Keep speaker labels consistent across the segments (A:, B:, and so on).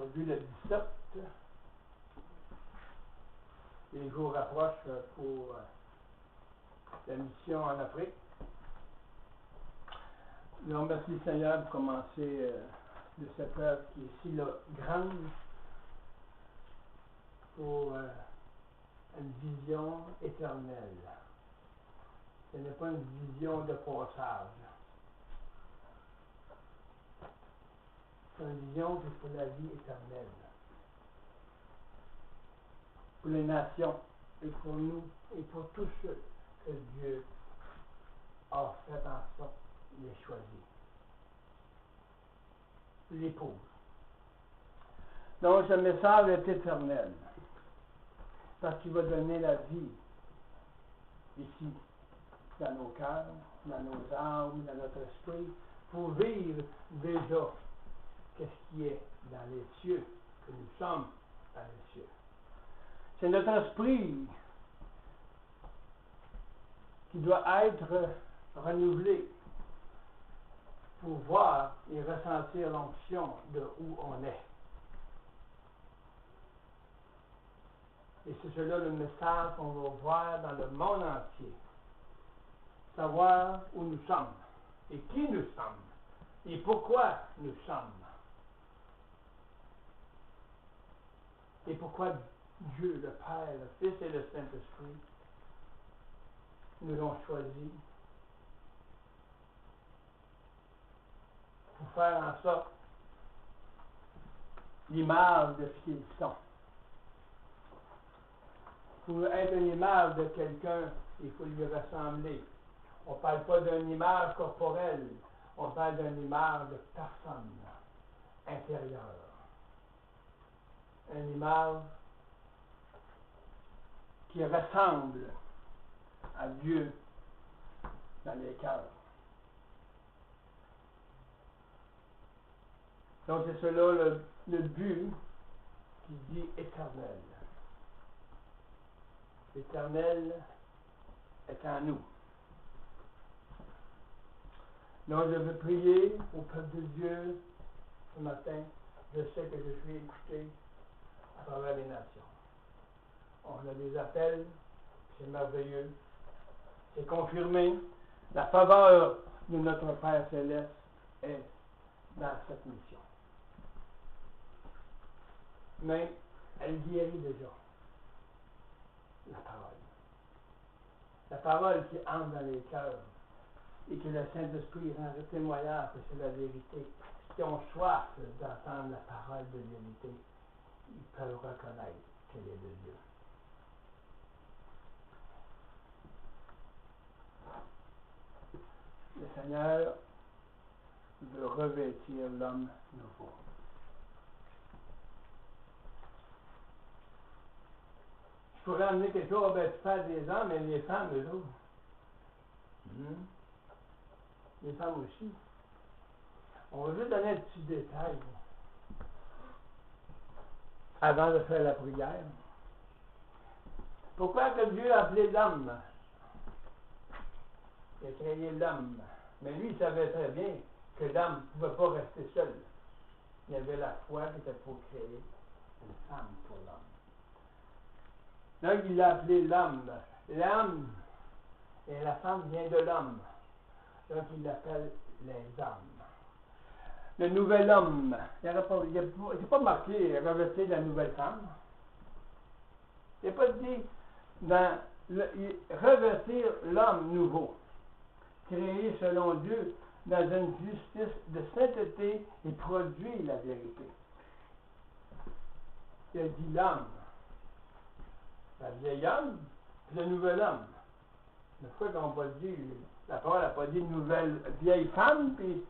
A: Aujourd'hui, le 17, les jours approchent pour la mission en Afrique. Nous remercions le Seigneur pour commencer de cette œuvre qui est si grande pour une vision éternelle. Ce n'est pas une vision de passage. C'est une vision qui est pour la vie éternelle. Pour les nations et pour nous et pour tous ceux que Dieu a fait en sorte de les choisir. L'épouse. Donc, ce message est éternel. Parce qu'il va donner la vie ici, dans nos cœurs, dans nos âmes, dans notre esprit, pour vivre déjà qu'est-ce qui est dans les cieux, que nous sommes dans les cieux. C'est notre esprit qui doit être renouvelé pour voir et ressentir l'onction de où on est. Et c'est cela le message qu'on va voir dans le monde entier. Savoir où nous sommes et qui nous sommes et pourquoi nous sommes. Et pourquoi Dieu, le Père, le Fils et le Saint-Esprit nous ont choisis pour faire en sorte l'image de ce qu'ils sont. Pour être une image de quelqu'un, il faut lui ressembler. On ne parle pas d'une image corporelle, on parle d'une image de personne intérieure. Une image qui ressemble à Dieu dans les cœurs. Donc c'est cela le but qui dit éternel. L'éternel est en nous. Donc je veux prier au peuple de Dieu ce matin. Je sais que je suis écouté à travers les nations. On a des appels, c'est merveilleux. C'est confirmé. La faveur de notre Père Céleste est dans cette mission. Mais elle guérit déjà la parole. La parole qui entre dans les cœurs et que le Saint-Esprit rend témoignage que c'est la vérité. Qui ont soif d'entendre la parole de vérité, ils peuvent reconnaître qu'elle est de Dieu. Le Seigneur veut revêtir l'homme nouveau. Je pourrais amener quelque chose, ben, tu parles des hommes, mais les femmes, eux autres. Les femmes aussi. On va juste donner un petit détail avant de faire la prière. Pourquoi que Dieu a appelé l'homme? Il a créé l'homme. Mais lui, il savait très bien que l'homme ne pouvait pas rester seul. Il y avait la foi qui était pour créer une femme pour l'homme. Donc, il a appelé l'homme. L'homme et la femme vient de l'homme. Donc, il l'appelle les hommes. Le nouvel homme, il n'est pas marqué revêtir la nouvelle femme. Il n'est pas dit revêtir l'homme nouveau, créé selon Dieu dans une justice de sainteté et produit la vérité. Il a dit l'homme, le vieil homme, puis le nouvel homme. Mais pourquoi on n'a pas dit, la parole n'a pas dit nouvelle vieille femme, puis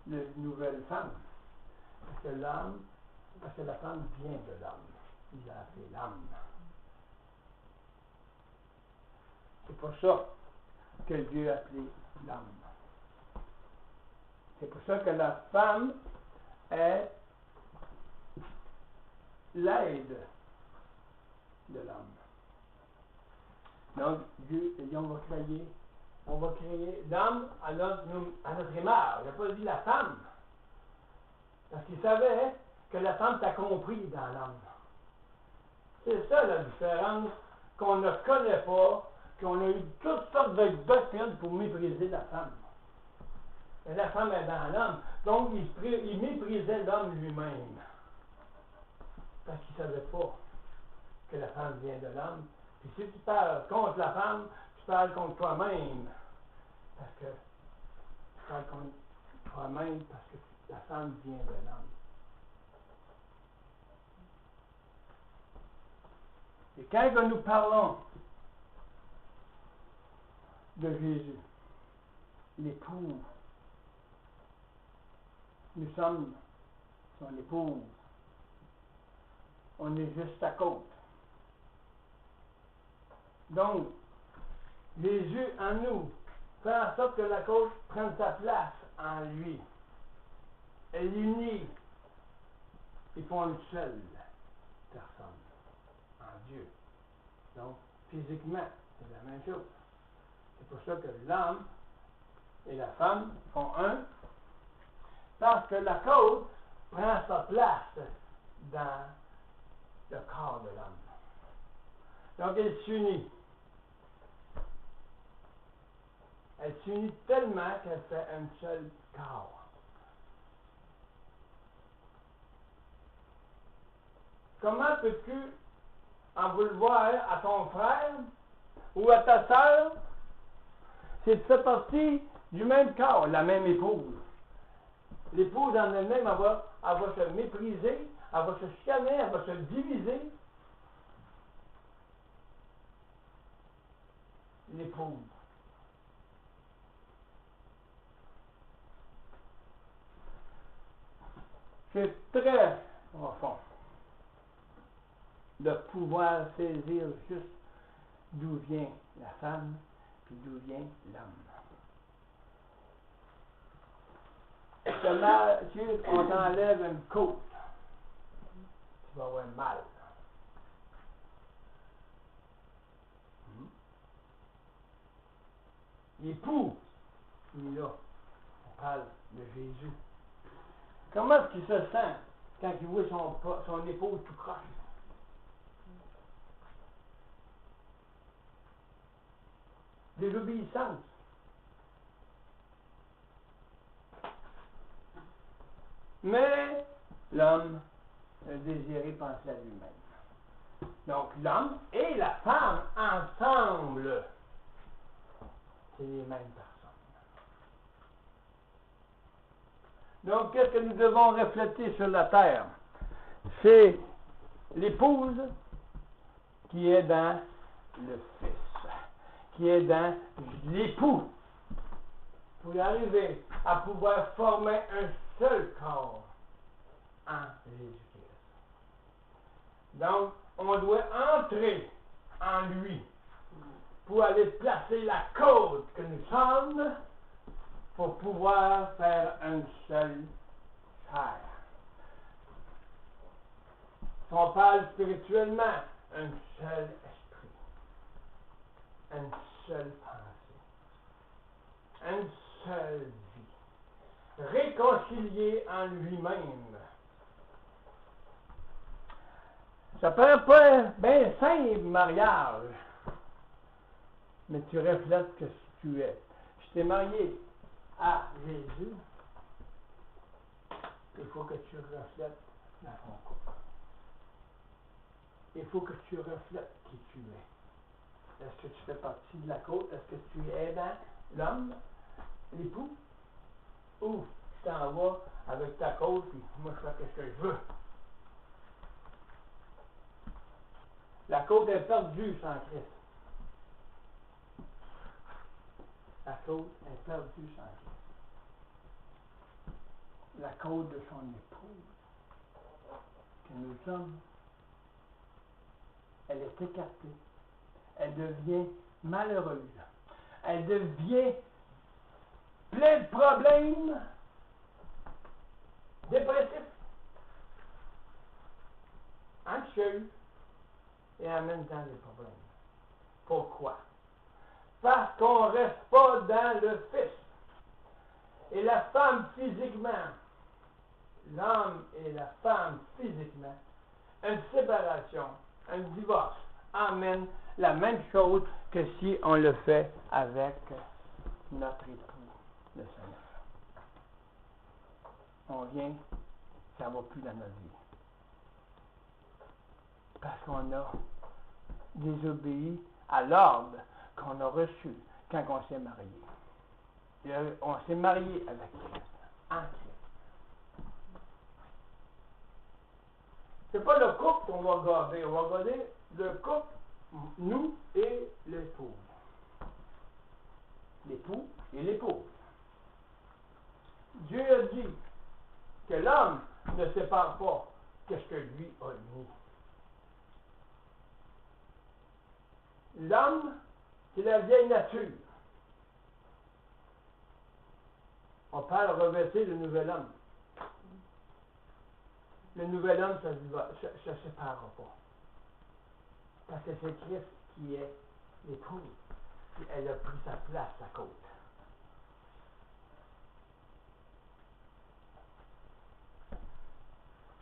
A: une nouvelle femme? Parce que la femme vient de l'homme. Il a appelé l'homme. C'est pour ça que Dieu a appelé l'homme. C'est pour ça que la femme est l'aide de l'homme. Donc, Dieu et on va créer l'homme à notre image. Il n'a pas dit la femme. Parce qu'il savait que la femme t'a compris dans l'homme. C'est ça la différence qu'on ne connaît pas, qu'on a eu toutes sortes de doctrines pour mépriser la femme. Et la femme est dans l'homme. Donc, il méprisait l'homme lui-même. Parce qu'il ne savait pas que la femme vient de l'homme. Puis si tu parles contre la femme, tu parles contre toi-même. Parce que tu parles contre toi-même parce que la femme vient de l'homme. Et quand nous parlons de Jésus, l'époux, nous sommes son épouse. On est juste à côté. Donc, Jésus en nous fait en sorte que la côte prenne sa place en lui. Elle unit. Ils font une seule personne en Dieu. Donc, physiquement, c'est la même chose. C'est pour ça que l'homme et la femme font un, parce que la côte prend sa place dans le corps de l'homme. Donc, elle s'unit. Elle s'unit tellement qu'elle fait un seul corps. Comment peux-tu en vouloir à ton frère ou à ta sœur? C'est de faire partie du même corps, la même épouse. L'épouse en elle-même, elle va se mépriser, elle va se chicaner, elle va se diviser. L'épouse. C'est très profond de pouvoir saisir juste d'où vient la femme puis d'où vient l'homme. Seulement, si on t'enlève une côte, tu vas avoir mal. L'époux, il est là. On parle de Jésus. Comment est-ce qu'il se sent quand il voit son épouse tout croche? Désobéissance. Mais l'homme a désiré penser à lui-même. Donc l'homme et la femme ensemble, c'est les mêmes personnes. Donc qu'est-ce que nous devons refléter sur la terre? C'est l'épouse qui est dans le Fils, qui est dans l'époux, pour arriver à pouvoir former un seul corps en Jésus-Christ. Donc, on doit entrer en lui pour aller placer la côte que nous sommes pour pouvoir faire un seul chair. Si on parle spirituellement, un seul esprit, une seule pensée, une seule vie, réconcilié en lui-même. Ça prend pas bien simple, mariage, mais tu reflètes que tu es. Je t'ai marié à Jésus, il faut que tu reflètes dans ton couple. Il faut que tu reflètes qui tu es. Est-ce que tu fais partie de la côte? Est-ce que tu es dans l'homme, l'époux? Ou tu t'en vas avec ta côte, puis moi je fais ce que je veux. La côte est perdue sans Christ. La côte est perdue sans Christ. La côte de son épouse, que nous sommes, elle est écartée. Elle devient malheureuse. Elle devient plein de problèmes, dépressifs, anxieux et en même temps des problèmes. Pourquoi? Parce qu'on ne reste pas dans le Fils. Et la femme physiquement l'homme et la femme physiquement, une séparation, un divorce amène la même chose que si on le fait avec notre époux, le Seigneur. On vient, ça ne va plus dans notre vie. Parce qu'on a désobéi à l'ordre qu'on a reçu quand on s'est marié. Et on s'est marié avec Christ, en Christ. C'est pas le couple qu'on va garder, on va garder le couple, nous et l'époux. L'époux et l'épouse. Dieu a dit que l'homme ne sépare pas qu'est-ce que lui a mis. L'homme, c'est la vieille nature. On parle revêtir le nouvel homme. Le nouvel homme, ça ne se séparera pas. Parce que c'est Christ qui est l'épouse. Puis elle a pris sa place à côté.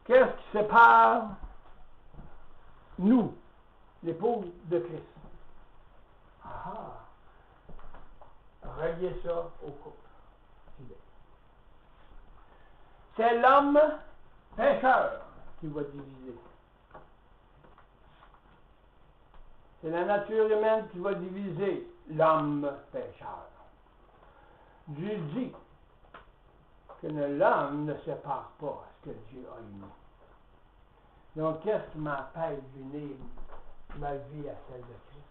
A: Qu'est-ce qui sépare nous, l'épouse de Christ? Ah! Reliez ça au couple. C'est l'homme pécheur qui va diviser. C'est la nature humaine qui va diviser l'homme pécheur. Dieu dit que l'homme ne sépare pas ce que Dieu a uni. Donc, qu'est-ce qui m'empêche d'unir ma vie à celle de Christ?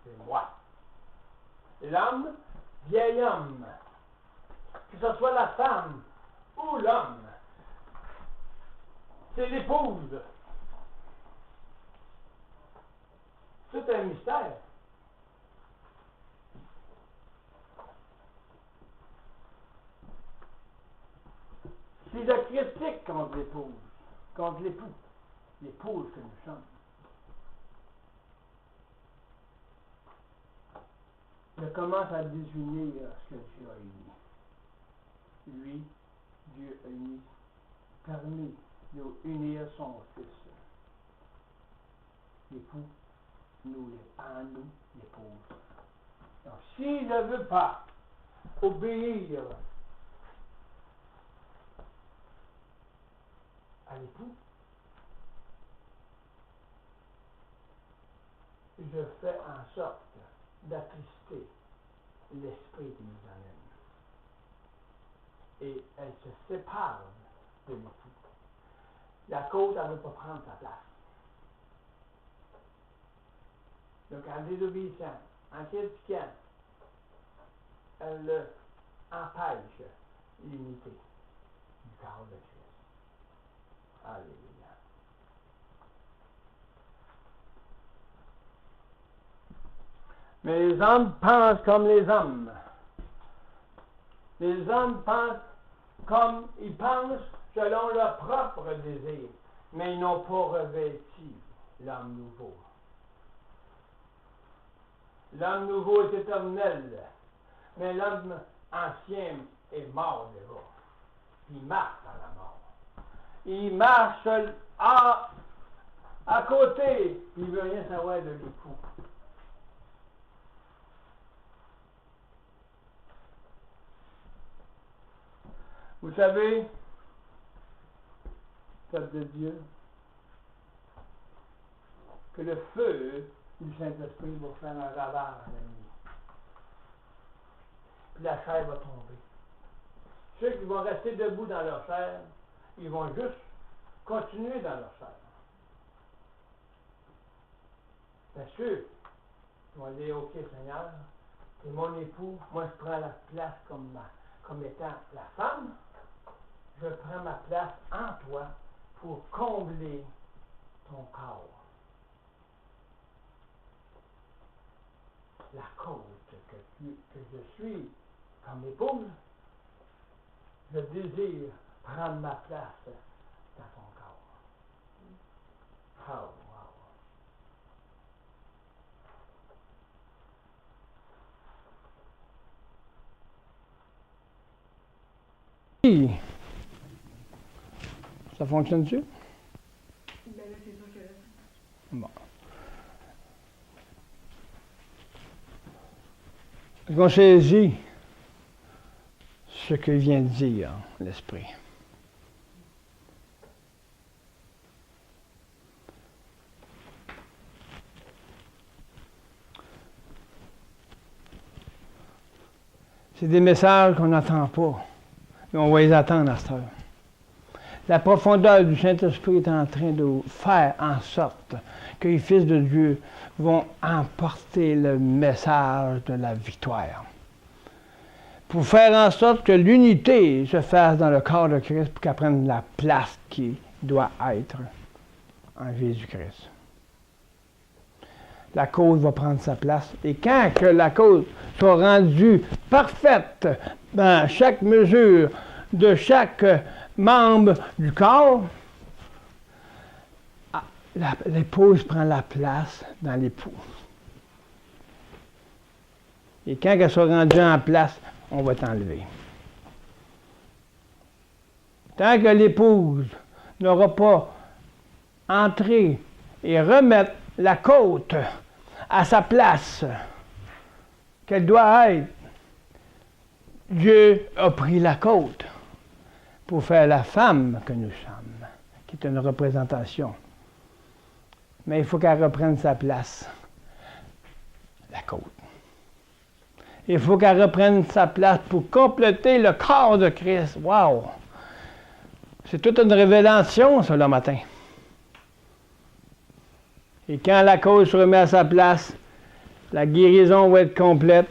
A: C'est moi. L'homme, vieil homme, que ce soit la femme ou l'homme, c'est l'épouse. C'est un mystère. Si je critique contre l'épouse, contre l'époux, l'épouse que nous sommes, je commence à désunir ce que Dieu a uni. Lui, Dieu a uni, permis de unir son Fils. L'époux, en nous, l'épouse. Donc, si je ne veux pas obéir à l'époux, je fais en sorte d'attrister l'esprit qui nous amène. Et elle se sépare de l'époux. La cause, elle ne veut pas prendre sa place. Donc, en désobéissant, en critiquant, elle empêche l'unité du corps de Christ. Alléluia. Mais les hommes pensent comme les hommes. Les hommes pensent comme ils pensent selon leur propre désir, mais ils n'ont pas revêti l'homme nouveau. L'homme nouveau est éternel, mais l'homme ancien est mort déjà. Il marche dans la mort. Il marche à côté, il ne veut rien savoir de l'époux. Vous savez, peuple de Dieu, que le feu du Saint-Esprit va faire un ravage à la nuit. Puis la chair va tomber. Ceux qui vont rester debout dans leur chair, ils vont juste continuer dans leur chair. Bien sûr, ils vont dire, OK Seigneur, c'est mon époux, moi je prends la place comme étant la femme, je prends ma place en toi pour combler ton corps. La cause que je suis comme épouse, je désire prendre ma place dans ton corps. Oh, wow.
B: Ça fonctionne-tu?
C: Ben là, c'est sûr que là.
B: Bon. Est-ce qu'on saisit ce que vient de dire l'Esprit? C'est des messages qu'on n'entend pas, mais on va les attendre à cette heure. La profondeur du Saint-Esprit est en train de faire en sorte que les fils de Dieu vont emporter le message de la victoire. Pour faire en sorte que l'unité se fasse dans le corps de Christ pour qu'elle prenne la place qui doit être en Jésus-Christ. La cause va prendre sa place. Et quand que la cause sera rendue parfaite dans chaque mesure de chaque membre du corps, l'épouse prend la place dans l'époux. Et quand elle sera rendue en place, on va t'enlever. Tant que l'épouse n'aura pas entré et remettre la côte à sa place qu'elle doit être, Dieu a pris la côte pour faire la femme que nous sommes, qui est une représentation. Mais il faut qu'elle reprenne sa place, la côte. Il faut qu'elle reprenne sa place pour compléter le corps de Christ. Wow! C'est toute une révélation, ça, le matin. Et quand la cause se remet à sa place, la guérison va être complète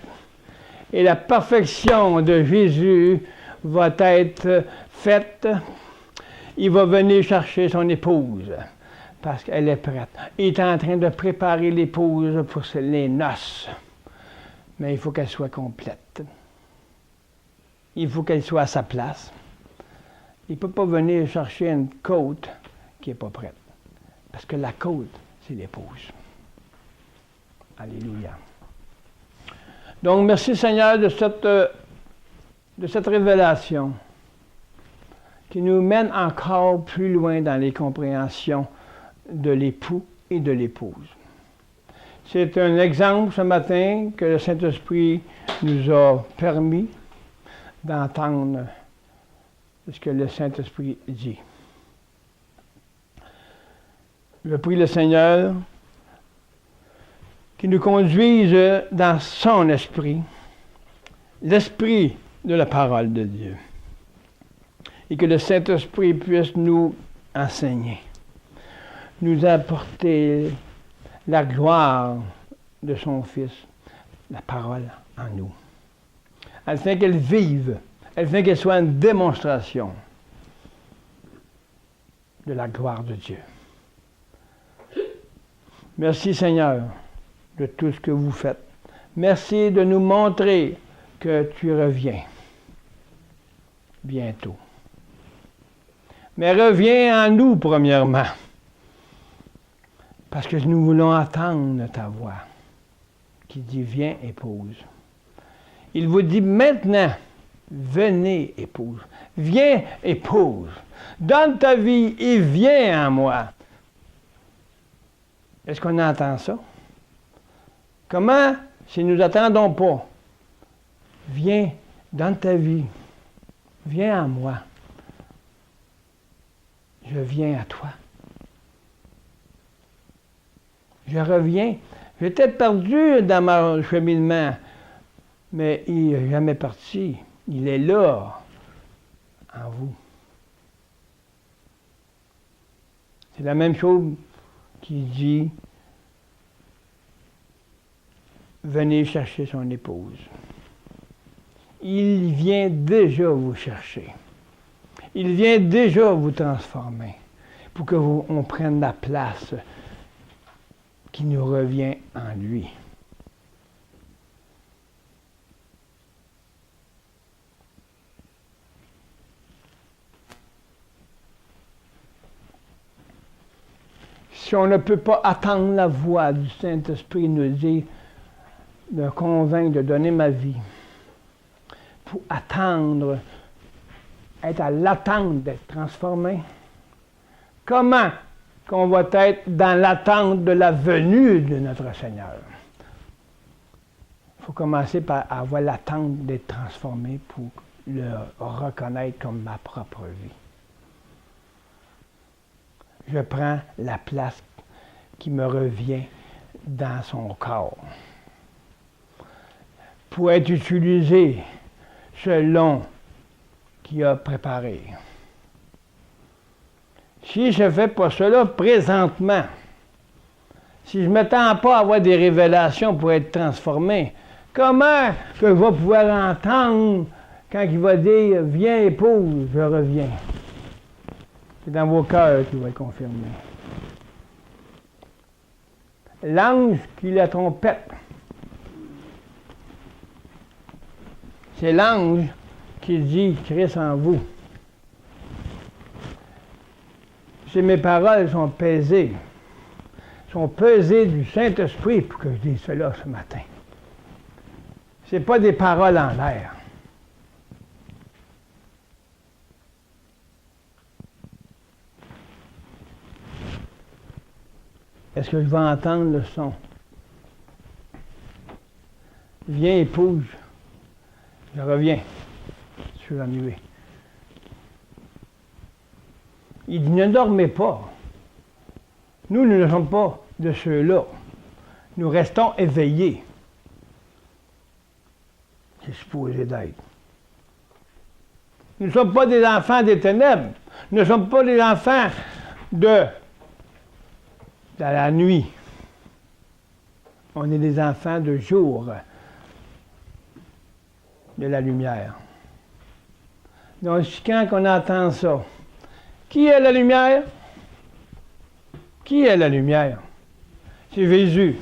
B: et la perfection de Jésus va être faite. Il va venir chercher son épouse parce qu'elle est prête. Il est en train de préparer l'épouse pour les noces. Mais il faut qu'elle soit complète. Il faut qu'elle soit à sa place. Il ne peut pas venir chercher une côte qui n'est pas prête. Parce que la côte, c'est l'épouse. Alléluia. Donc, merci Seigneur de cette révélation qui nous mène encore plus loin dans les compréhensions de l'époux et de l'épouse. C'est un exemple ce matin que le Saint-Esprit nous a permis d'entendre ce que le Saint-Esprit dit. Je prie le Seigneur qu'il nous conduise dans son esprit, l'esprit de la parole de Dieu, et que le Saint-Esprit puisse nous enseigner, nous apporter la gloire de son Fils, la parole en nous, afin qu'elle vive, afin qu'elle soit une démonstration de la gloire de Dieu. Merci Seigneur de tout ce que vous faites. Merci de nous montrer que tu reviens bientôt. Mais reviens en nous premièrement, parce que nous voulons entendre ta voix qui dit « Viens, épouse ». Il vous dit maintenant « Venez, épouse ». Viens, épouse. Donne ta vie et viens en moi. Est-ce qu'on entend ça? Comment, si nous n'attendons pas? Viens, donne ta vie. Viens en moi. Je viens à toi. Je reviens. J'étais perdu dans mon cheminement, mais il n'est jamais parti. Il est là, en vous. C'est la même chose qui dit « Venez chercher son épouse ». Il vient déjà vous chercher. Il vient déjà vous transformer pour qu'on prenne la place qui nous revient en lui. Si on ne peut pas attendre la voix du Saint-Esprit nous dire, de convaincre, de donner ma vie, pour attendre, être à l'attente d'être transformé, comment qu'on va être dans l'attente de la venue de notre Seigneur. Il faut commencer par avoir l'attente d'être transformé pour le reconnaître comme ma propre vie. Je prends la place qui me revient dans son corps pour être utilisé selon qu'il a préparé. Si je ne fais pas cela présentement, si je ne m'attends pas à avoir des révélations pour être transformé, comment que je vais pouvoir entendre quand il va dire « Viens, épouse, je reviens ». C'est dans vos cœurs qu'il va être confirmé. L'ange qui la trompette, c'est l'ange qui dit « Christ en vous ». Si mes paroles sont pesées du Saint-Esprit pour que je dise cela ce matin. Ce n'est pas des paroles en l'air. Est-ce que je vais entendre le son? Viens, épouse. Je reviens. Je suis ennuyé. Il dit, ne dormez pas. Nous ne sommes pas de ceux-là. Nous restons éveillés. C'est supposé d'être. Nous ne sommes pas des enfants des ténèbres. Nous ne sommes pas des enfants de la nuit. On est des enfants de jour, de la lumière. Donc, quand on entend ça, qui est la lumière? Qui est la lumière? C'est Jésus.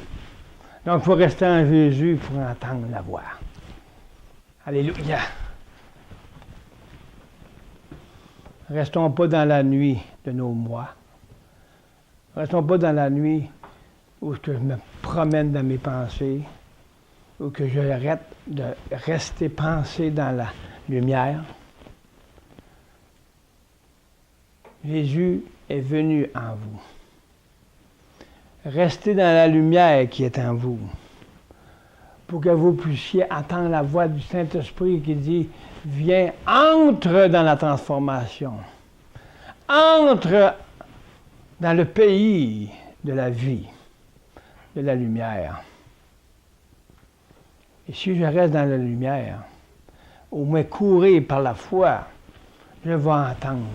B: Donc, il faut rester en Jésus pour entendre la voix. Alléluia. Restons pas dans la nuit de nos mois. Restons pas dans la nuit où je me promène dans mes pensées, où que j'arrête de rester pensé dans la lumière. Jésus est venu en vous. Restez dans la lumière qui est en vous, pour que vous puissiez entendre la voix du Saint-Esprit qui dit « Viens, entre dans la transformation. Entre dans le pays de la vie, de la lumière. » Et si je reste dans la lumière, au moins courir par la foi, je vais entendre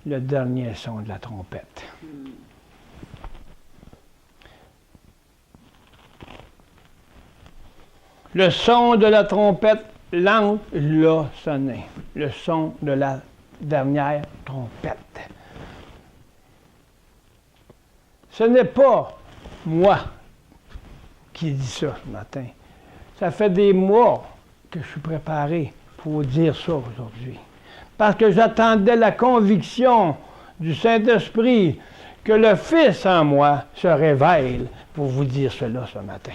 B: le dernier son de la trompette. Le son de la trompette lente l'a sonné. Le son de la dernière trompette. Ce n'est pas moi qui dis ça ce matin. Ça fait des mois que je suis préparé pour dire ça aujourd'hui. Parce que j'attendais la conviction du Saint-Esprit que le Fils en moi se révèle pour vous dire cela ce matin.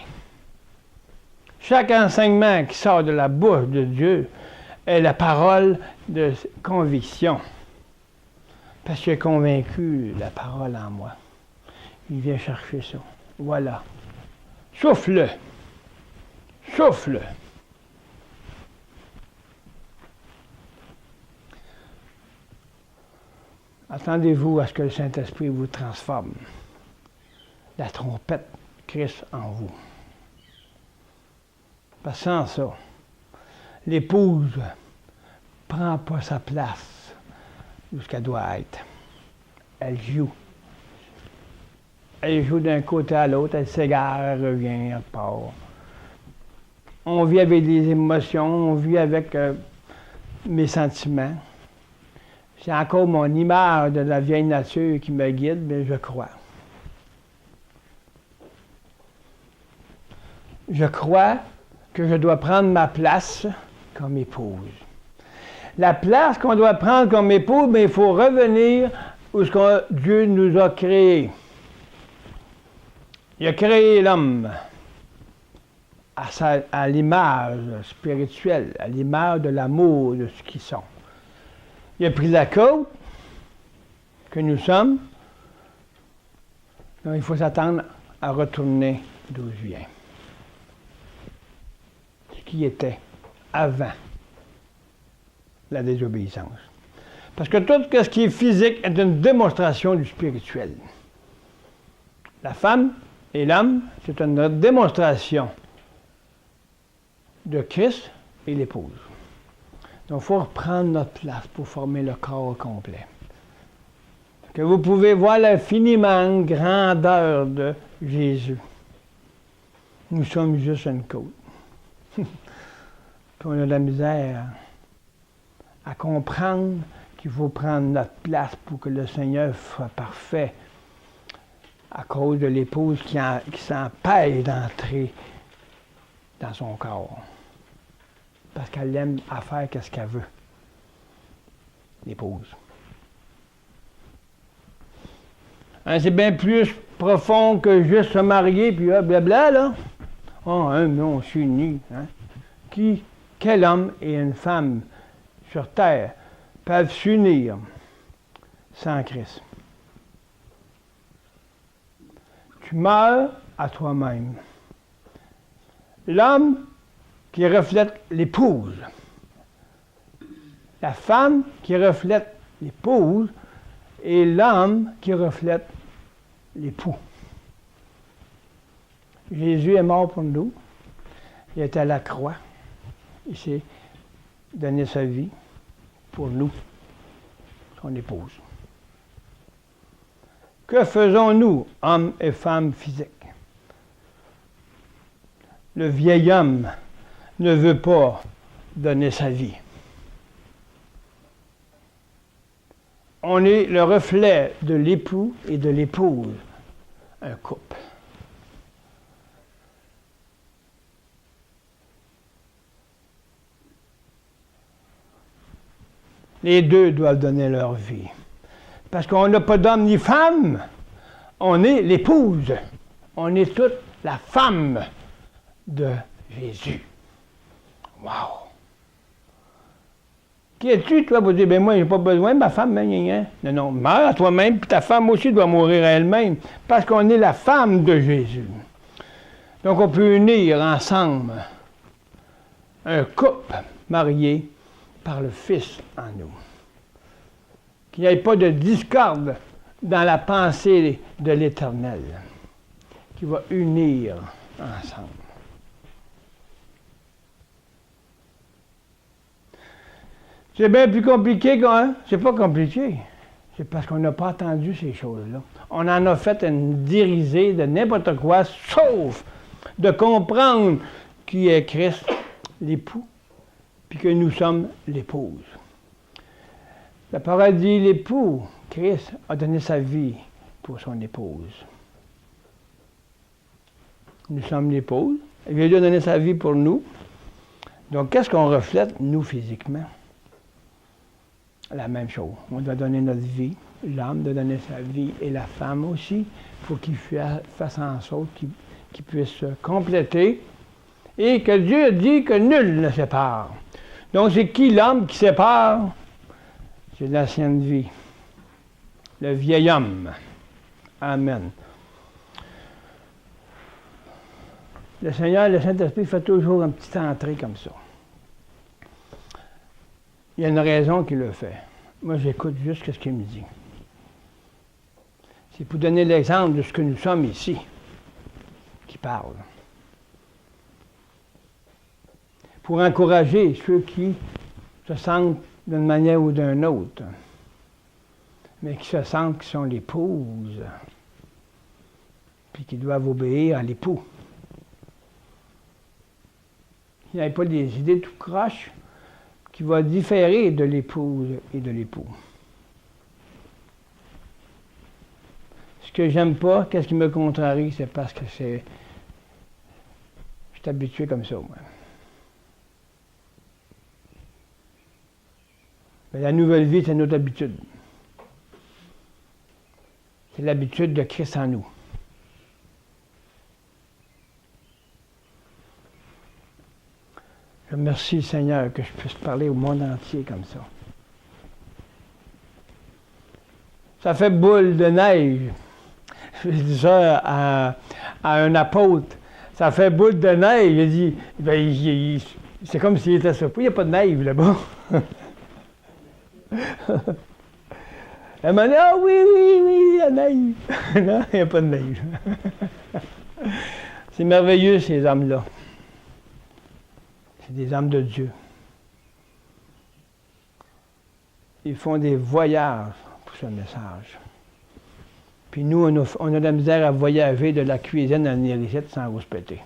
B: Chaque enseignement qui sort de la bouche de Dieu est la parole de conviction. Parce qu'il est convaincu la parole en moi. Il vient chercher ça. Voilà. Souffle-le. Souffle. Attendez-vous à ce que le Saint-Esprit vous transforme. La trompette Christ en vous. Parce que sans ça, l'épouse ne prend pas sa place où ce qu'elle doit être. Elle joue. Elle joue d'un côté à l'autre, elle s'égare, elle revient, elle part. On vit avec des émotions, on vit avec mes sentiments. C'est encore mon image de la vieille nature qui me guide, mais je crois. Je crois que je dois prendre ma place comme épouse. La place qu'on doit prendre comme épouse, mais il faut revenir où ce que Dieu nous a créé. Il a créé l'homme à l'image spirituelle, à l'image de l'amour de ce qu'ils sont. Il a pris la côte que nous sommes, Donc, il faut s'attendre à retourner d'où je viens. Ce qui était avant la désobéissance. Parce que tout ce qui est physique est une démonstration du spirituel. La femme et l'homme, c'est une démonstration de Christ et l'épouse. Donc, il faut reprendre notre place pour former le corps complet. Que vous pouvez voir l'infiniment grandeur de Jésus. Nous sommes juste une côte. Puis on a de la misère à comprendre qu'il faut prendre notre place pour que le Seigneur soit parfait à cause de l'épouse qui s'empêche d'entrer dans son corps. Parce qu'elle aime à faire ce qu'elle veut. L'épouse. Hein, c'est bien plus profond que juste se marier, puis blabla, là. Oh, on s'unit. Hein? Quel homme et une femme sur terre peuvent s'unir sans Christ? Tu meurs à toi-même. L'homme qui reflète l'épouse. La femme qui reflète l'épouse et l'homme qui reflète l'époux. Jésus est mort pour nous. Il est à la croix. Il s'est donné sa vie pour nous, son épouse. Que faisons-nous, hommes et femmes physiques? Le vieil homme ne veut pas donner sa vie. On est le reflet de l'époux et de l'épouse, un couple. Les deux doivent donner leur vie. Parce qu'on n'a pas d'homme ni femme, on est l'épouse. On est toute la femme de Jésus. Wow! Qui es-tu, toi, pour dire, moi, j'ai pas besoin de ma femme, Non, meurs à toi-même, puis ta femme aussi doit mourir à elle-même, parce qu'on est la femme de Jésus. Donc, on peut unir ensemble un couple marié par le Fils en nous. Qu'il n'y ait pas de discorde dans la pensée de l'Éternel, qui va unir ensemble. C'est bien plus compliqué qu'un. C'est pas compliqué. C'est parce qu'on n'a pas entendu ces choses-là. On en a fait une dérisée de n'importe quoi, sauf de comprendre qui est Christ, l'époux, puis que nous sommes l'épouse. La parole dit, l'époux, Christ, a donné sa vie pour son épouse. Nous sommes l'épouse. Jésus a donné sa vie pour nous. Donc, qu'est-ce qu'on reflète, nous, physiquement? La même chose. On doit donner notre vie. L'homme doit donner sa vie et la femme aussi. Il faut qu'il fasse en sorte qu'il puisse se compléter. Et que Dieu dit que nul ne sépare. Donc, c'est qui l'homme qui sépare? C'est l'ancienne vie. Le vieil homme. Amen. Le Seigneur, le Saint-Esprit fait toujours une petite entrée comme ça. Il y a une raison qui le fait. Moi, j'écoute juste ce qu'il me dit. C'est pour donner l'exemple de ce que nous sommes ici, qui parle. Pour encourager ceux qui se sentent d'une manière ou d'une autre, mais qui se sentent qu'ils sont l'épouse, puis qui doivent obéir à l'époux. Il n'y a pas des idées tout croches qui vont différer de l'épouse et de l'époux. Ce que j'aime pas, qu'est-ce qui me contrarie, c'est parce que je suis habitué comme ça, moi. Mais la nouvelle vie, c'est notre habitude. C'est l'habitude de Christ en nous. Je remercie le Seigneur que je puisse parler au monde entier comme ça. Ça fait boule de neige J'ai dit ça à un apôtre. Ça fait boule de neige. J'ai dit, ben, c'est comme s'il était surpris. Il n'y a pas de neige là-bas. Elle m'a dit, ah oui, il y a neige. Non, il n'y a pas de neige. C'est merveilleux, ces hommes-là. C'est des hommes de Dieu. Ils font des voyages pour ce message. Puis nous, on a de la misère à voyager de la cuisine à l'Éricette sans rouspéter.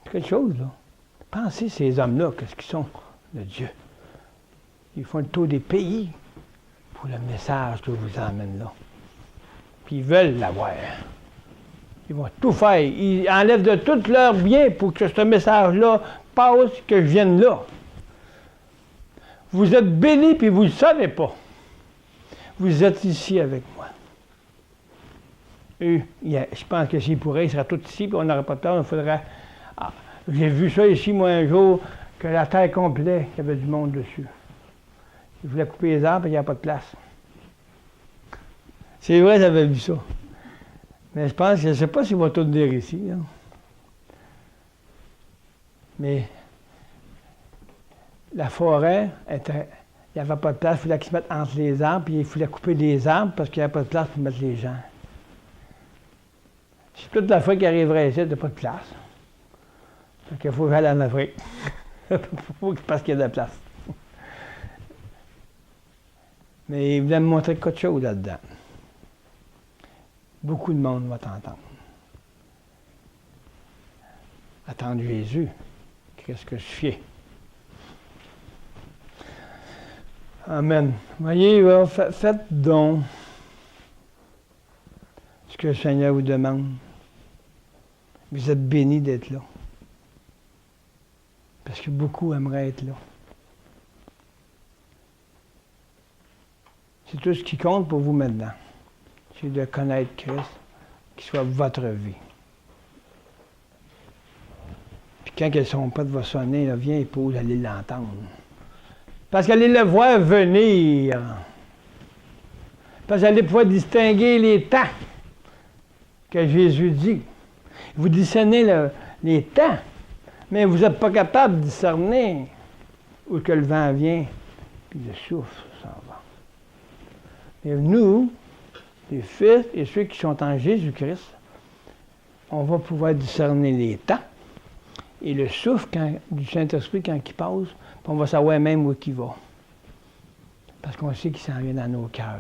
B: C'est quelque chose, là. Pensez ces hommes-là, qu'est-ce qu'ils sont de Dieu. Ils font le tour des pays pour le message que je vous emmène là. Puis ils veulent l'avoir. Ils vont tout faire. Ils enlèvent de tout leur bien pour que ce message-là passe, que je vienne là. Vous êtes bénis puis vous ne le savez pas. Vous êtes ici avec moi. Eux, je pense que s'ils pourraient, ils seraient tous ici, puis on n'aurait pas de temps. Il faudrait. Ah, j'ai vu ça ici, moi, un jour, que la terre complète, il y avait du monde dessus. Ils voulaient couper les arbres, et il n'y a pas de place. C'est vrai, j'avais vu ça. Mais je pense, je ne sais pas s'ils vont tout dire ici. Là. Mais la forêt était. Il n'y avait pas de place, il fallait qu'ils se mettent entre les arbres, puis il fallait couper les arbres parce qu'il n'y avait pas de place pour mettre les gens. C'est toute la fois qu'il arriverait ici, il n'y a pas de place. Fait qu'il faut aller en Afrique. Parce qu'il y a de la place. Mais il voulait me montrer quelque chose là-dedans. Beaucoup de monde va t'entendre. Attendre Jésus. Qu'est-ce que je fais? Amen. Voyez, faites donc ce que le Seigneur vous demande. Vous êtes bénis d'être là. Parce que beaucoup aimeraient être là. C'est tout ce qui compte pour vous maintenant. C'est de connaître Christ, qu'il soit votre vie. Puis quand le trompette va sonner, là, viens et pose, allez l'entendre. Parce qu'elle allait le voir venir. Parce qu'elle allait pouvoir distinguer les temps que Jésus dit. Vous discernez les temps, mais vous n'êtes pas capable de discerner où que le vent vient, puis le souffle s'en va. Et nous, les fils et ceux qui sont en Jésus-Christ, on va pouvoir discerner les temps et le souffle du Saint-Esprit quand il passe. Puis on va savoir même où il va. Parce qu'on sait qu'il s'en vient dans nos cœurs.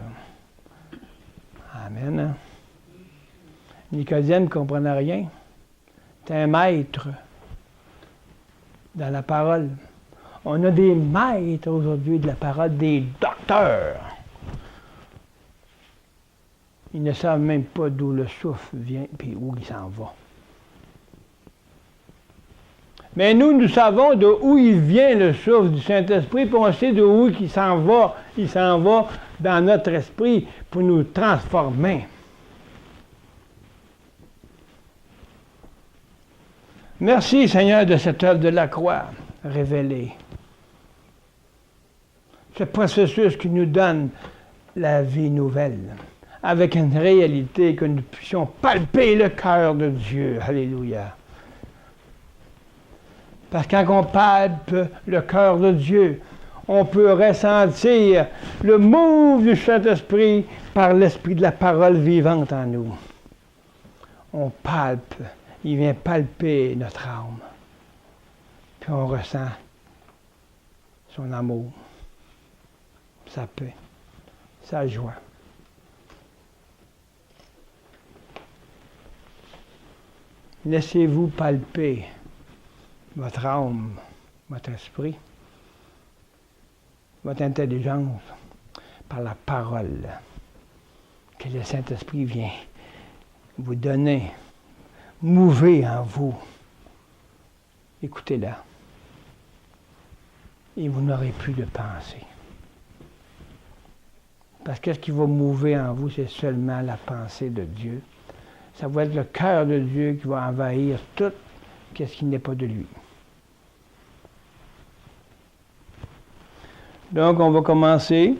B: Amen. Hein? Nicodème ne comprenait rien. C'est un maître dans la parole. On a des maîtres aujourd'hui de la parole, des docteurs. Ils ne savent même pas d'où le souffle vient et où il s'en va. Mais nous savons de où il vient le souffle du Saint-Esprit, puis on sait de où il s'en va. Il s'en va dans notre esprit pour nous transformer. Merci, Seigneur, de cette œuvre de la croix révélée. Ce processus qui nous donne la vie nouvelle, avec une réalité que nous puissions palper le cœur de Dieu. Alléluia. Parce que quand on palpe le cœur de Dieu, on peut ressentir le move du Saint-Esprit par l'Esprit de la parole vivante en nous. On palpe, il vient palper notre âme. Puis on ressent son amour, sa paix, sa joie. Laissez-vous palper votre âme, votre esprit, votre intelligence par la parole que le Saint-Esprit vient vous donner, mouver en vous. Écoutez-la. Et vous n'aurez plus de pensée. Parce que ce qui va mouver en vous, c'est seulement la pensée de Dieu. Ça va être le cœur de Dieu qui va envahir tout ce qui n'est pas de lui. Donc, on va commencer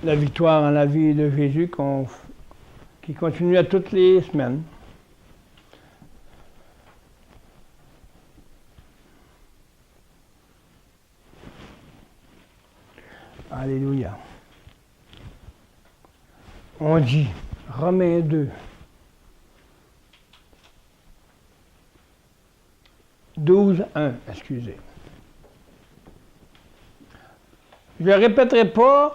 B: la victoire en la vie de Jésus qui continue à toutes les semaines. Alléluia. On dit, Romains 2, 12, 1, excusez. Je ne répéterai pas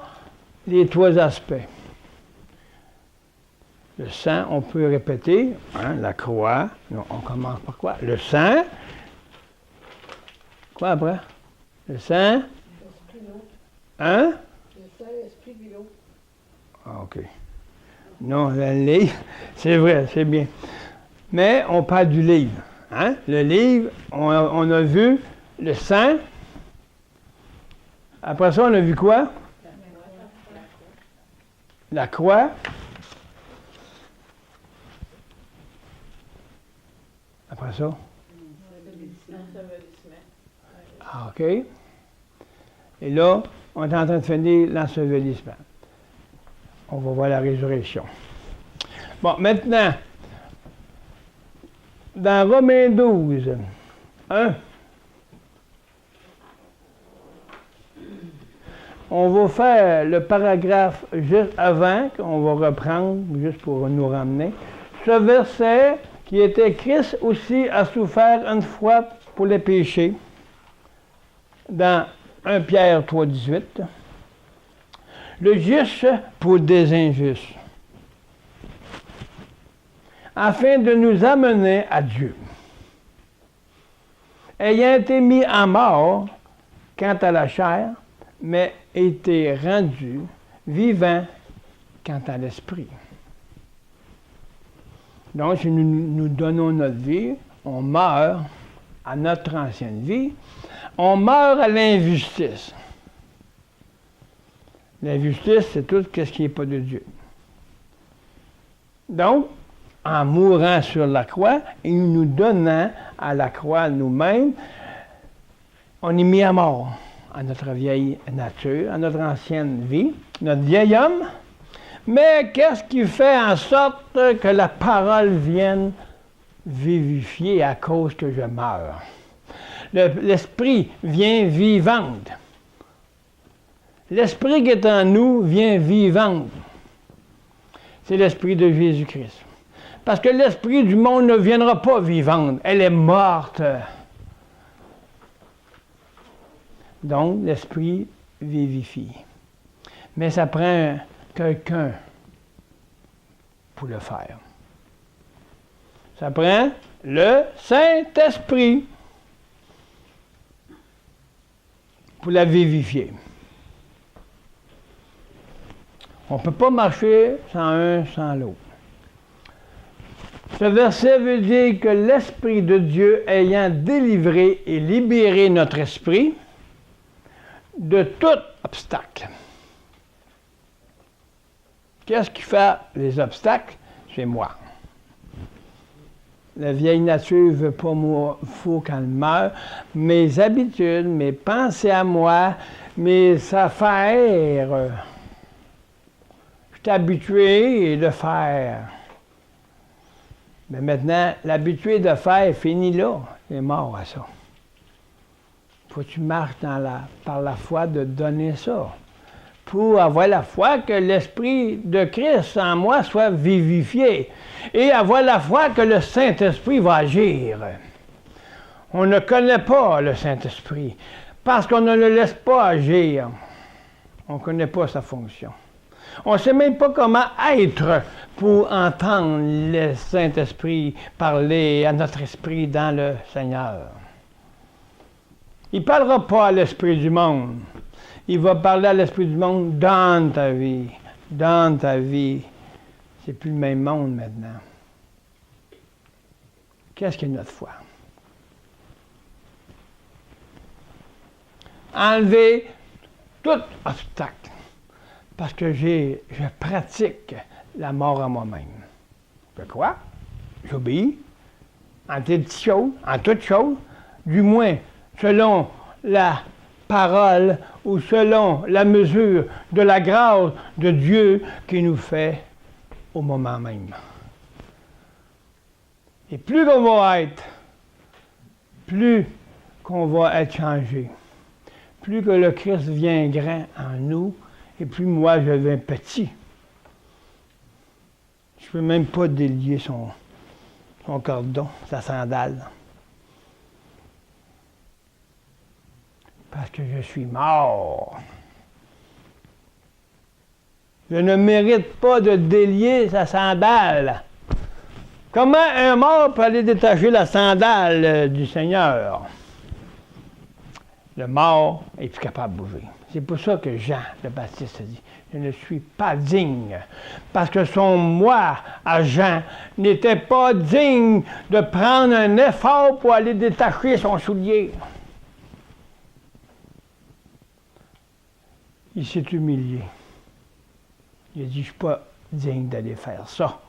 B: les 3 aspects. Le sang, on peut répéter, hein, la croix. Non, on commence par quoi? Le sang. Quoi après? Le sang. Hein?
C: Le sang, l'esprit, puis l'eau.
B: Ah, OK. Non, le livre, c'est vrai, c'est bien. Mais on parle du livre. Hein? Le livre, on a vu le sang. Après ça, on a vu quoi? La croix. Après ça? Ah, OK. Et là, on est en train de finir l'ensevelissement. On va voir la résurrection. Bon, maintenant, dans Romains 12, 1, on va faire le paragraphe juste avant, qu'on va reprendre, juste pour nous ramener. Ce verset qui était Christ aussi a souffert une fois pour les péchés, dans 1 Pierre 3, 18. Le juste pour des injustes, afin de nous amener à Dieu. Ayant été mis en mort quant à la chair, mais été rendu vivant quant à l'esprit. Donc, si nous donnons notre vie, on meurt à notre ancienne vie, on meurt à l'injustice. L'injustice, c'est tout ce qui n'est pas de Dieu. Donc, en mourant sur la croix et nous donnant à la croix nous-mêmes, on est mis à mort à notre vieille nature, à notre ancienne vie, notre vieil homme. Mais qu'est-ce qui fait en sorte que la parole vienne vivifier à cause que je meurs? L'esprit vient vivante. L'esprit qui est en nous vient vivante. C'est l'esprit de Jésus-Christ. Parce que l'esprit du monde ne viendra pas vivante. Elle est morte. Donc, l'esprit vivifie. Mais ça prend quelqu'un pour le faire. Ça prend le Saint-Esprit pour la vivifier. On ne peut pas marcher sans un, sans l'autre. Ce verset veut dire que l'Esprit de Dieu ayant délivré et libéré notre esprit de tout obstacle. Qu'est-ce qui fait les obstacles? C'est moi. La vieille nature ne veut pas moi, faut qu'elle meure. Mes habitudes, mes pensées à moi, mes affaires, je suis habitué de faire. Mais maintenant, l'habitué de faire est fini là. Il est mort à ça. Il faut que tu marches par la foi de donner ça. Pour avoir la foi que l'Esprit de Christ en moi soit vivifié. Et avoir la foi que le Saint-Esprit va agir. On ne connaît pas le Saint-Esprit parce qu'on ne le laisse pas agir. On ne connaît pas sa fonction. On ne sait même pas comment être pour entendre le Saint-Esprit parler à notre esprit dans le Seigneur. Il ne parlera pas à l'esprit du monde. Il va parler à l'esprit du monde dans ta vie. Dans ta vie. C'est plus le même monde maintenant. Qu'est-ce qu'est notre foi? Enlever tout obstacle. Parce que je pratique la mort à moi-même. Je fais quoi? J'obéis en toutes choses, du moins selon la parole ou selon la mesure de la grâce de Dieu qui nous fait au moment même. Et plus qu'on va être, plus qu'on va être changé. Plus que le Christ vient grand en nous, et plus moi je deviens petit. Je ne peux même pas délier son cordon, sa sandale. Parce que je suis mort. Je ne mérite pas de délier sa sandale. Comment un mort peut aller détacher la sandale du Seigneur? Le mort est plus capable de bouger. C'est pour ça que Jean le Baptiste dit, je ne suis pas digne. Parce que son moi à Jean n'était pas digne de prendre un effort pour aller détacher son soulier. Il s'est humilié. Il a dit, je ne suis pas digne d'aller faire ça.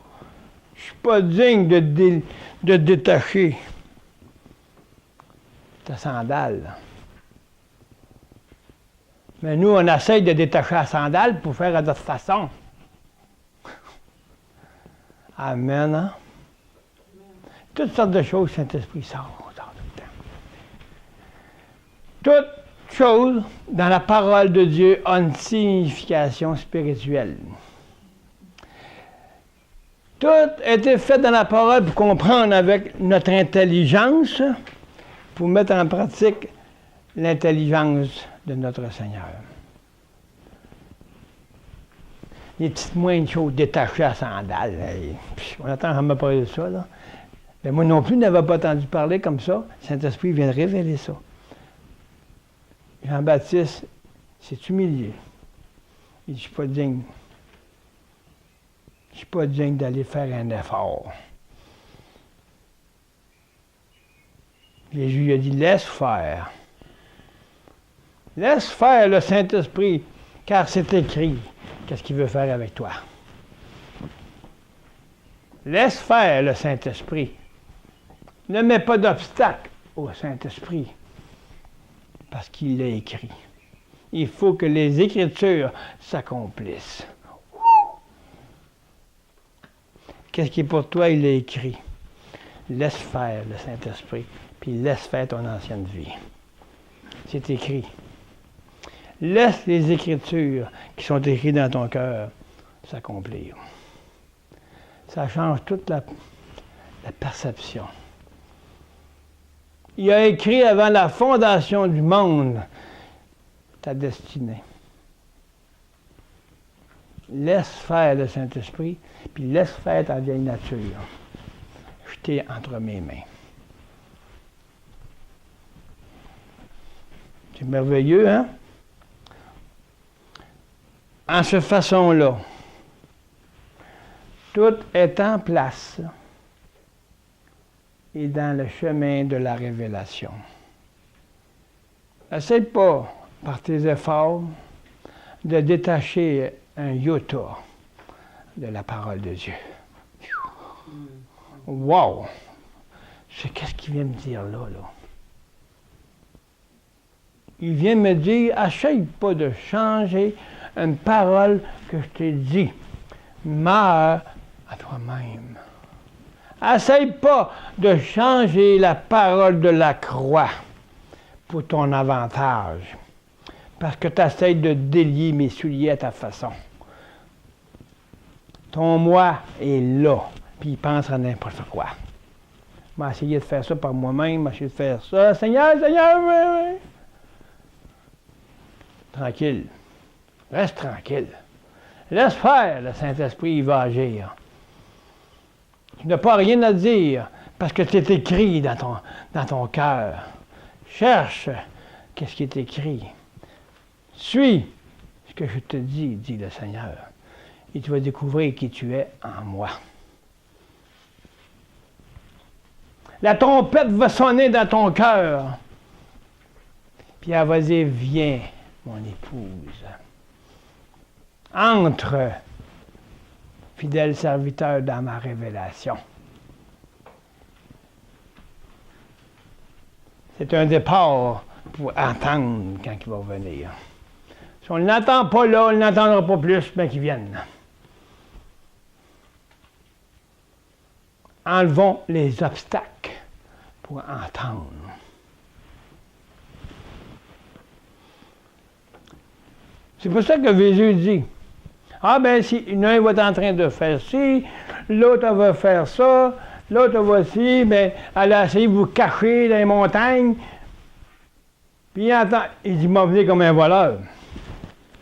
B: Je ne suis pas digne de détacher ta sandale. Mais nous, on essaye de détacher la sandale pour faire à notre façon. Amen, hein? Toutes sortes de choses, Saint-Esprit sort tout le temps. Toute chose dans la parole de Dieu a une signification spirituelle. Tout a été fait dans la parole pour comprendre avec notre intelligence, pour mettre en pratique l'intelligence de notre Seigneur. Les petites moindres choses détachées à sandales. On attend à me parler de ça, là. Mais moi non plus, je n'avais pas entendu parler comme ça. Saint-Esprit vient de révéler ça. Jean-Baptiste s'est humilié. Il dit, je ne suis pas digne. Je ne suis pas digne d'aller faire un effort. Jésus lui a dit, laisse faire. Laisse faire le Saint-Esprit, car c'est écrit. Qu'est-ce qu'il veut faire avec toi? Laisse faire le Saint-Esprit. Ne mets pas d'obstacle au Saint-Esprit, parce qu'il l'a écrit. Il faut que les Écritures s'accomplissent. Qu'est-ce qui est pour toi, il l'a écrit. Laisse faire le Saint-Esprit, puis laisse faire ton ancienne vie. C'est écrit. Laisse les Écritures qui sont écrites dans ton cœur s'accomplir. Ça change toute la perception. Il a écrit avant la fondation du monde ta destinée. Laisse faire le Saint-Esprit, puis laisse faire ta vieille nature. Jetée entre mes mains. C'est merveilleux, hein? En cette façon-là, tout est en place et dans le chemin de la révélation. N'essaie pas, par tes efforts, de détacher un iota de la parole de Dieu. Wow! Qu'est-ce qu'il vient me dire là? Il vient me dire, essaye pas de changer une parole que je t'ai dit. Meurs à toi-même. Essaye pas de changer la parole de la croix pour ton avantage. Parce que tu essaies de délier mes souliers à ta façon. Ton moi est là, puis il pense à n'importe quoi. Je vais essayer de faire ça par moi-même, je vais essayer de faire ça. Seigneur, oui. Tranquille. Reste tranquille. Laisse faire, le Saint-Esprit, il va agir. Tu n'as pas rien à dire, parce que c'est écrit dans ton cœur. Cherche qu'est-ce qui est écrit. Suis ce que je te dis, dit le Seigneur, et tu vas découvrir qui tu es en moi. La trompette va sonner dans ton cœur, puis elle va dire, viens, mon épouse. Entre, fidèle serviteur, dans ma révélation. C'est un départ pour entendre quand il va venir. Si on ne l'entend pas là, on ne l'entendra pas plus, bien qu'il vienne. Enlevons les obstacles pour entendre. C'est pour ça que Jésus dit, ah ben si l'un va être en train de faire ci, l'autre va faire ça, l'autre va ci, ben elle a essayé de vous cacher dans les montagnes. Puis il entend, il dit, m'a venu comme un voleur.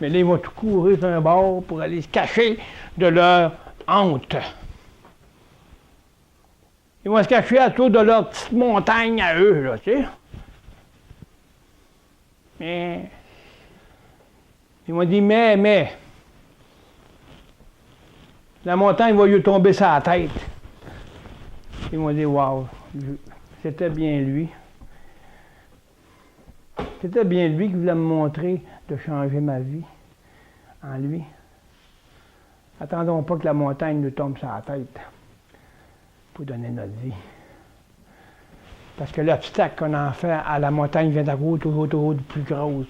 B: Mais là, ils vont tout courir sur un bord pour aller se cacher de leur honte. Ils vont se cacher autour de leur petite montagne à eux, là, tu sais. Mais, ils m'ont dit, mais, la montagne va lui tomber sur la tête. Ils m'ont dit, wow, c'était bien lui. C'était bien lui qui voulait me montrer de changer ma vie en lui. Attendons pas que la montagne nous tombe sur la tête pour donner notre vie. Parce que l'obstacle qu'on en fait à la montagne vient d'avoir toujours de plus grosse.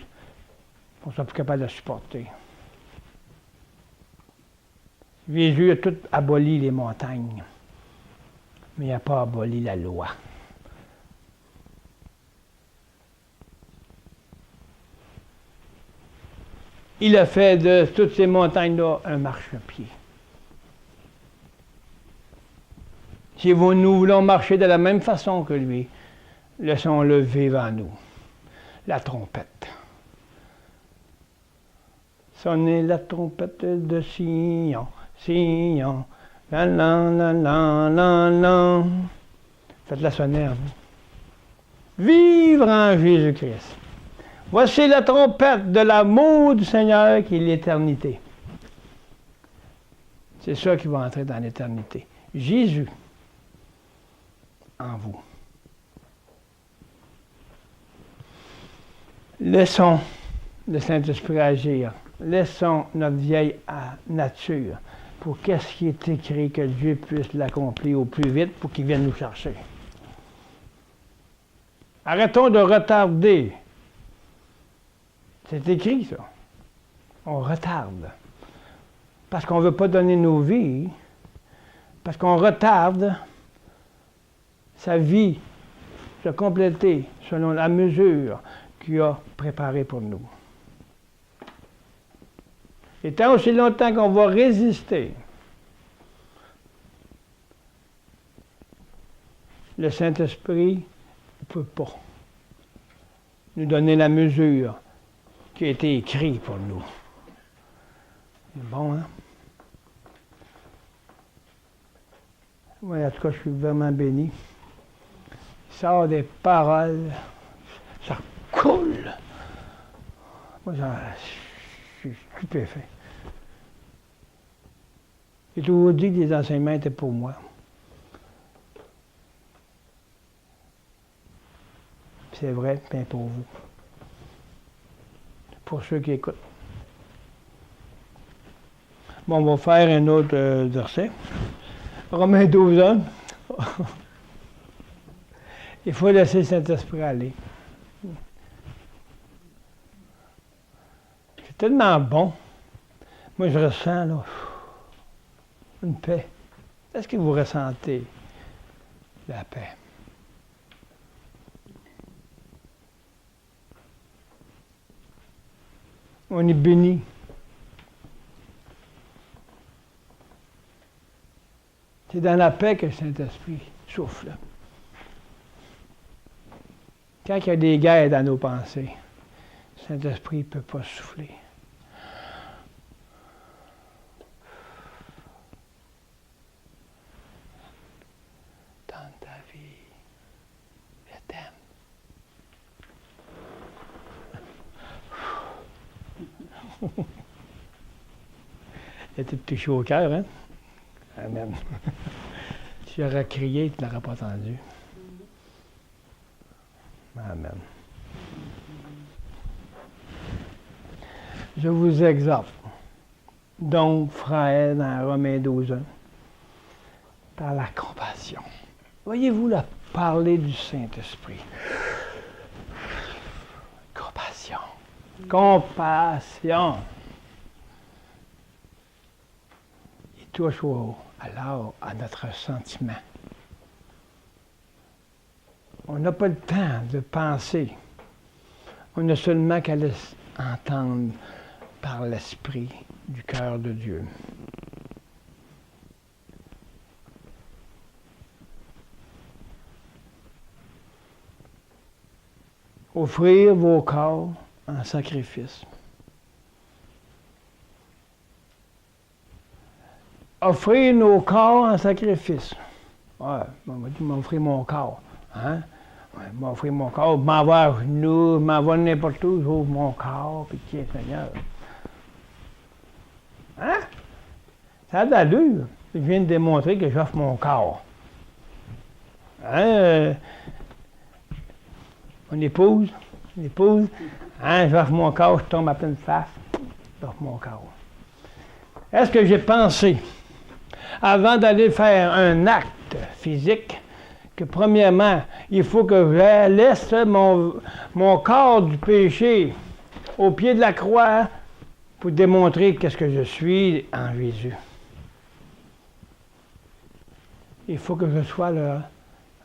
B: On ne sera plus capable de supporter. Jésus a tout aboli les montagnes, mais il n'a pas aboli la loi. Il a fait de toutes ces montagnes-là un marchepied. Si nous voulons marcher de la même façon que lui, laissons-le vivre en nous. La trompette. Sonnez la trompette de Sion, Sion, la la la la la la. Faites-la sonner en vous. Vivre en Jésus-Christ. Voici la trompette de l'amour du Seigneur qui est l'éternité. C'est ça qui va entrer dans l'éternité. Jésus en vous. Laissons le Saint-Esprit agir. Laissons notre vieille nature pour qu'est-ce qui est écrit, que Dieu puisse l'accomplir au plus vite pour qu'il vienne nous chercher. Arrêtons de retarder. C'est écrit, ça. On retarde. Parce qu'on ne veut pas donner nos vies. Parce qu'on retarde sa vie se compléter selon la mesure qu'il a préparée pour nous. Et tant aussi longtemps qu'on va résister, le Saint-Esprit ne peut pas nous donner la mesure qui a été écrite pour nous. C'est bon, hein? Oui, en tout cas, je suis vraiment béni. Il sort des paroles, ça coule. Moi, je suis stupéfait. J'ai toujours dit que les enseignements étaient pour moi. C'est vrai, bien pour vous. Pour ceux qui écoutent. Bon, on va faire un autre verset. Romains 12, 1. Il faut laisser cet esprit aller. C'est tellement bon. Moi, je ressens, là, une paix. Est-ce que vous ressentez la paix? On est béni. C'est dans la paix que le Saint-Esprit souffle. Quand il y a des guerres dans nos pensées, le Saint-Esprit ne peut pas souffler. Dans ta vie, je t'aime. Il était plus chaud au cœur, hein? Amen. Tu aurais crié, tu ne l'aurais pas entendu. Amen. Je vous exhorte, donc, frères, dans Romains 12, 1, par la compassion. Voyez-vous là parler du Saint-Esprit. Compassion. Il touche alors à notre sentiment. On n'a pas le temps de penser. On a seulement qu'à laisser entendre par l'esprit du cœur de Dieu. Offrir vos corps en sacrifice. Offrir nos corps en sacrifice. Ouais, on m'a dit m'offrir mon corps. Hein? Ouais, m'offrir mon corps, m'envoie à genoux, m'envoie n'importe où, j'ouvre mon corps, puis tiens, Seigneur. Hein? Ça a d'allure. Je viens de démontrer que j'offre mon corps. Hein? Mon épouse, hein, j'offre mon corps, je tombe à pleine face, j'offre mon corps. Est-ce que j'ai pensé, avant d'aller faire un acte physique, que premièrement, il faut que je laisse mon corps du péché au pied de la croix pour démontrer qu'est-ce que je suis en Jésus. Il faut que je sois le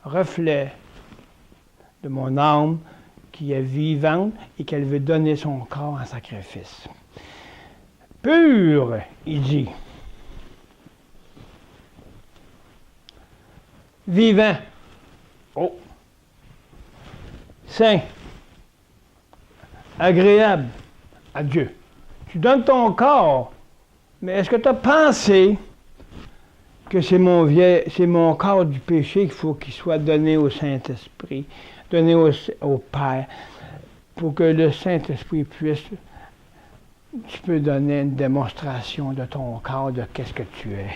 B: reflet de mon âme qui est vivante et qu'elle veut donner son corps en sacrifice. Pur, il dit. Vivant. Oh. Saint. Agréable à Dieu. Tu donnes ton corps, mais est-ce que tu as pensé que c'est mon corps du péché qu'il faut qu'il soit donné au Saint-Esprit, donné au Père, pour que le Saint-Esprit puisse, tu peux donner une démonstration de ton corps, de qu'est-ce que tu es.